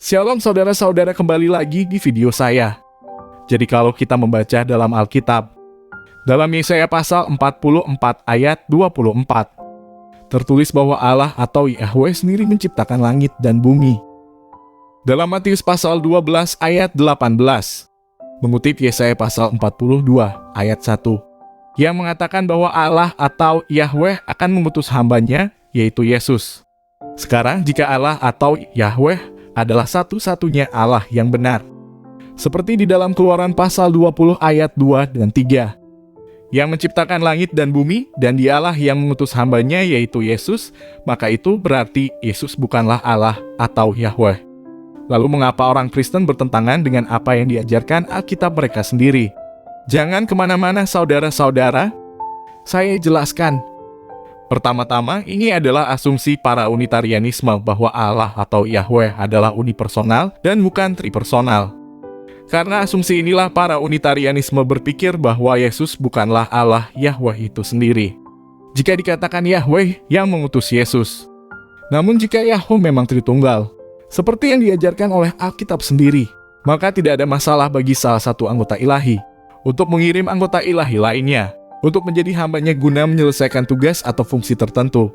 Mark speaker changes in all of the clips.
Speaker 1: Shalom saudara-saudara, kembali lagi di video saya. Jadi kalau kita membaca dalam Alkitab, dalam Yesaya pasal 44 ayat 24, tertulis bahwa Allah atau Yahweh sendiri menciptakan langit dan bumi. Dalam Matius pasal 12 ayat 18, mengutip Yesaya pasal 42 ayat 1, yang mengatakan bahwa Allah atau Yahweh akan mengutus hambanya, yaitu Yesus. Sekarang jika Allah atau Yahweh adalah satu-satunya Allah yang benar, seperti di dalam Keluaran pasal 20 ayat 2 dan 3, yang menciptakan langit dan bumi, dan dialah yang mengutus hambanya yaitu Yesus, maka itu berarti Yesus bukanlah Allah atau Yahweh. Lalu mengapa orang Kristen bertentangan dengan apa yang diajarkan Alkitab mereka sendiri? Jangan kemana-mana saudara-saudara, saya jelaskan. Pertama-tama, ini adalah asumsi para Unitarianisme bahwa Allah atau Yahweh adalah unipersonal dan bukan tripersonal. Karena asumsi inilah para Unitarianisme berpikir bahwa Yesus bukanlah Allah Yahweh itu sendiri, jika dikatakan Yahweh yang mengutus Yesus. Namun jika Yahweh memang Tritunggal, seperti yang diajarkan oleh Alkitab sendiri, maka tidak ada masalah bagi salah satu anggota ilahi untuk mengirim anggota ilahi lainnya untuk menjadi hambanya guna menyelesaikan tugas atau fungsi tertentu.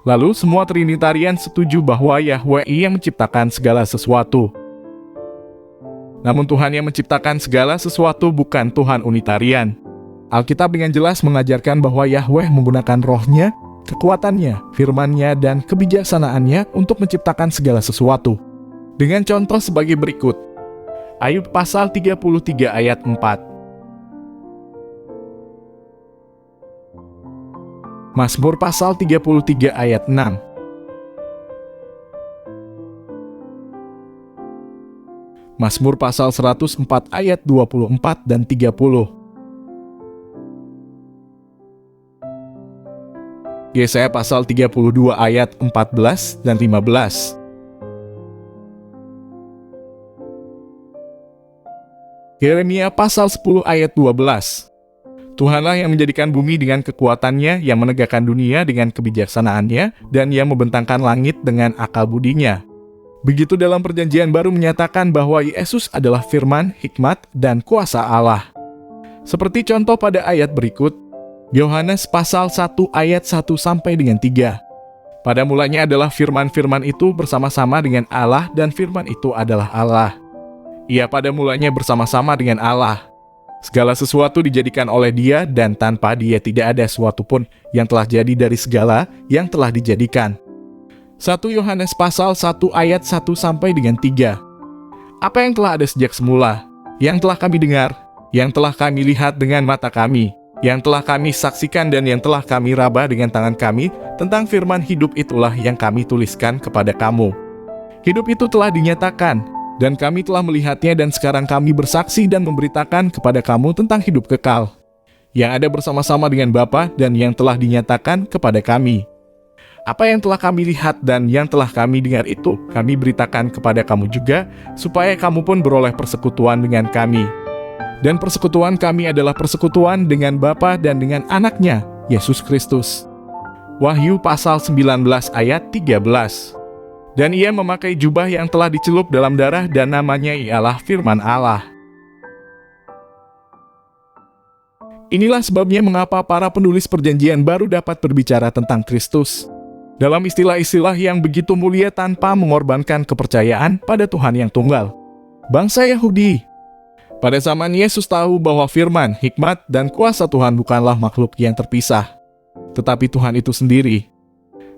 Speaker 1: Lalu semua Trinitarian setuju bahwa Yahweh yang menciptakan segala sesuatu. Namun Tuhan yang menciptakan segala sesuatu bukan Tuhan Unitarian. Alkitab dengan jelas mengajarkan bahwa Yahweh menggunakan rohnya, kekuatannya, firman-Nya, dan kebijaksanaannya untuk menciptakan segala sesuatu. Dengan contoh sebagai berikut. Ayub pasal 33 ayat 4. Mazmur pasal 33 ayat 6. Mazmur pasal 104 ayat 24 dan 30. Yesaya pasal 32 ayat 14 dan 15. Yeremia pasal 10 ayat 12. Tuhanlah yang menjadikan bumi dengan kekuatannya, yang menegakkan dunia dengan kebijaksanaannya, dan yang membentangkan langit dengan akal budinya. Begitu dalam Perjanjian Baru menyatakan bahwa Yesus adalah firman, hikmat, dan kuasa Allah. Seperti contoh pada ayat berikut, Yohanes pasal 1 ayat 1 sampai dengan 3. Pada mulanya adalah firman-firman itu bersama-sama dengan Allah, dan firman itu adalah Allah. Ia pada mulanya bersama-sama dengan Allah. Segala sesuatu dijadikan oleh Dia, dan tanpa Dia tidak ada sesuatu pun yang telah jadi dari segala yang telah dijadikan. 1 Yohanes pasal 1 ayat 1 sampai dengan 3. Apa yang telah ada sejak semula, yang telah kami dengar, yang telah kami lihat dengan mata kami, yang telah kami saksikan dan yang telah kami raba dengan tangan kami, tentang firman hidup itulah yang kami tuliskan kepada kamu. Hidup itu telah dinyatakan, dan kami telah melihatnya, dan sekarang kami bersaksi dan memberitakan kepada kamu tentang hidup kekal, yang ada bersama-sama dengan Bapa dan yang telah dinyatakan kepada kami. Apa yang telah kami lihat dan yang telah kami dengar itu, kami beritakan kepada kamu juga, supaya kamu pun beroleh persekutuan dengan kami. Dan persekutuan kami adalah persekutuan dengan Bapa dan dengan Anaknya, Yesus Kristus. Wahyu pasal 19 ayat 13. Dan ia memakai jubah yang telah dicelup dalam darah, dan namanya ialah firman Allah. Inilah sebabnya mengapa para penulis Perjanjian Baru dapat berbicara tentang Kristus dalam istilah-istilah yang begitu mulia tanpa mengorbankan kepercayaan pada Tuhan yang tunggal. Bangsa Yahudi pada zaman Yesus tahu bahwa firman, hikmat, dan kuasa Tuhan bukanlah makhluk yang terpisah, tetapi Tuhan itu sendiri.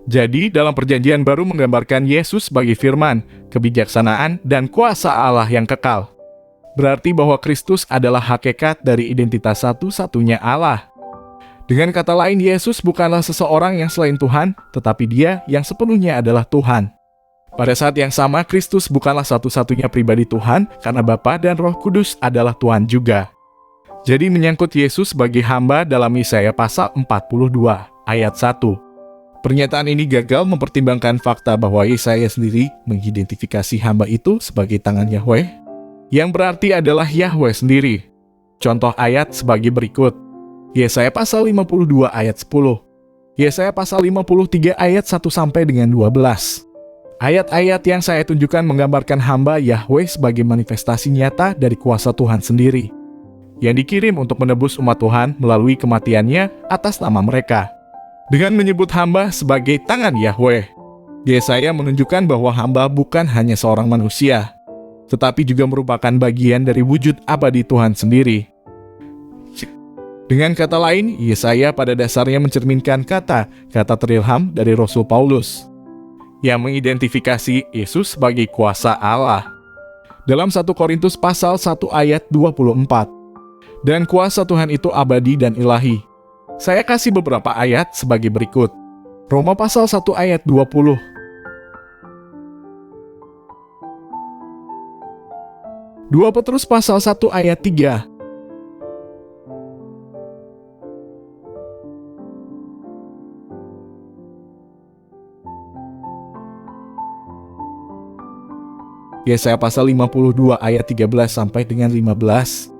Speaker 1: Jadi, dalam Perjanjian Baru menggambarkan Yesus sebagai firman, kebijaksanaan, dan kuasa Allah yang kekal. Berarti bahwa Kristus adalah hakikat dari identitas satu-satunya Allah. Dengan kata lain, Yesus bukanlah seseorang yang selain Tuhan, tetapi Dia yang sepenuhnya adalah Tuhan. Pada saat yang sama, Kristus bukanlah satu-satunya pribadi Tuhan, karena Bapa dan Roh Kudus adalah Tuhan juga. Jadi menyangkut Yesus sebagai hamba dalam Yesaya pasal 42 ayat 1. Pernyataan ini gagal mempertimbangkan fakta bahwa Yesaya sendiri mengidentifikasi hamba itu sebagai tangan Yahweh, yang berarti adalah Yahweh sendiri. Contoh ayat sebagai berikut. Yesaya pasal 52 ayat 10. Yesaya pasal 53 ayat 1 sampai dengan 12. Ayat-ayat yang saya tunjukkan menggambarkan hamba Yahweh sebagai manifestasi nyata dari kuasa Tuhan sendiri, yang dikirim untuk menebus umat Tuhan melalui kematiannya atas nama mereka. Dengan menyebut hamba sebagai tangan Yahweh, Yesaya menunjukkan bahwa hamba bukan hanya seorang manusia, tetapi juga merupakan bagian dari wujud abadi Tuhan sendiri. Dengan kata lain, Yesaya pada dasarnya mencerminkan kata-kata terilham dari Rasul Paulus, yang mengidentifikasi Yesus sebagai kuasa Allah. Dalam 1 Korintus pasal 1 ayat 24, dan kuasa Tuhan itu abadi dan ilahi. Saya kasih beberapa ayat sebagai berikut. Roma pasal 1 ayat 20. 2 Petrus pasal 1 ayat 3. Yesaya pasal 52 ayat 13 sampai dengan 15.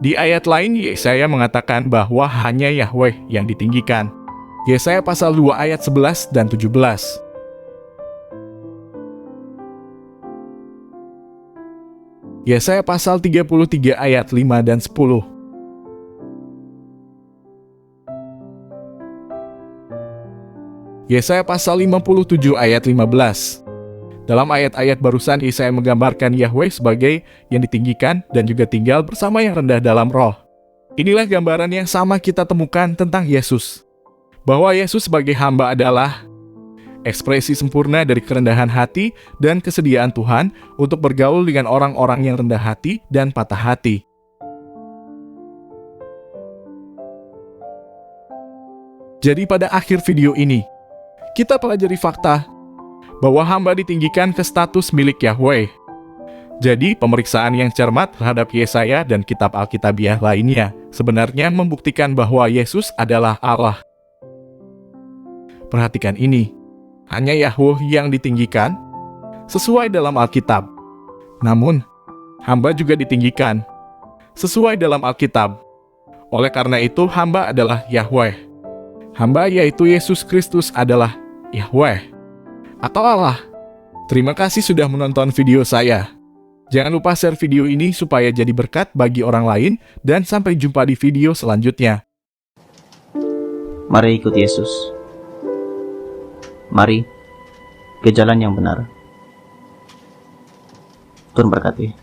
Speaker 1: Di ayat lain, Yesaya mengatakan bahwa hanya Yahweh yang ditinggikan. Yesaya pasal 2 ayat 11 dan 17. Yesaya pasal 33 ayat 5 dan 10. Yesaya pasal 57 ayat 15. Dalam ayat-ayat barusan, Yesaya menggambarkan Yahweh sebagai yang ditinggikan dan juga tinggal bersama yang rendah dalam roh. Inilah gambaran yang sama kita temukan tentang Yesus, bahwa Yesus sebagai hamba adalah ekspresi sempurna dari kerendahan hati dan kesediaan Tuhan untuk bergaul dengan orang-orang yang rendah hati dan patah hati. Jadi pada akhir video ini, kita pelajari fakta bahwa hamba ditinggikan ke status milik Yahweh. Jadi pemeriksaan yang cermat terhadap Yesaya dan kitab Alkitabiah lainnya sebenarnya membuktikan bahwa Yesus adalah Allah. Perhatikan ini, hanya Yahweh yang ditinggikan sesuai dalam Alkitab. Namun, hamba juga ditinggikan sesuai dalam Alkitab. Oleh karena itu, hamba adalah Yahweh. Hamba yaitu Yesus Kristus adalah Yahweh atau Allah. Terima kasih sudah menonton video saya. Jangan lupa share video ini supaya jadi berkat bagi orang lain, dan sampai jumpa di video selanjutnya.
Speaker 2: Mari ikut Yesus. Mari ke jalan yang benar. Tuhan berkati.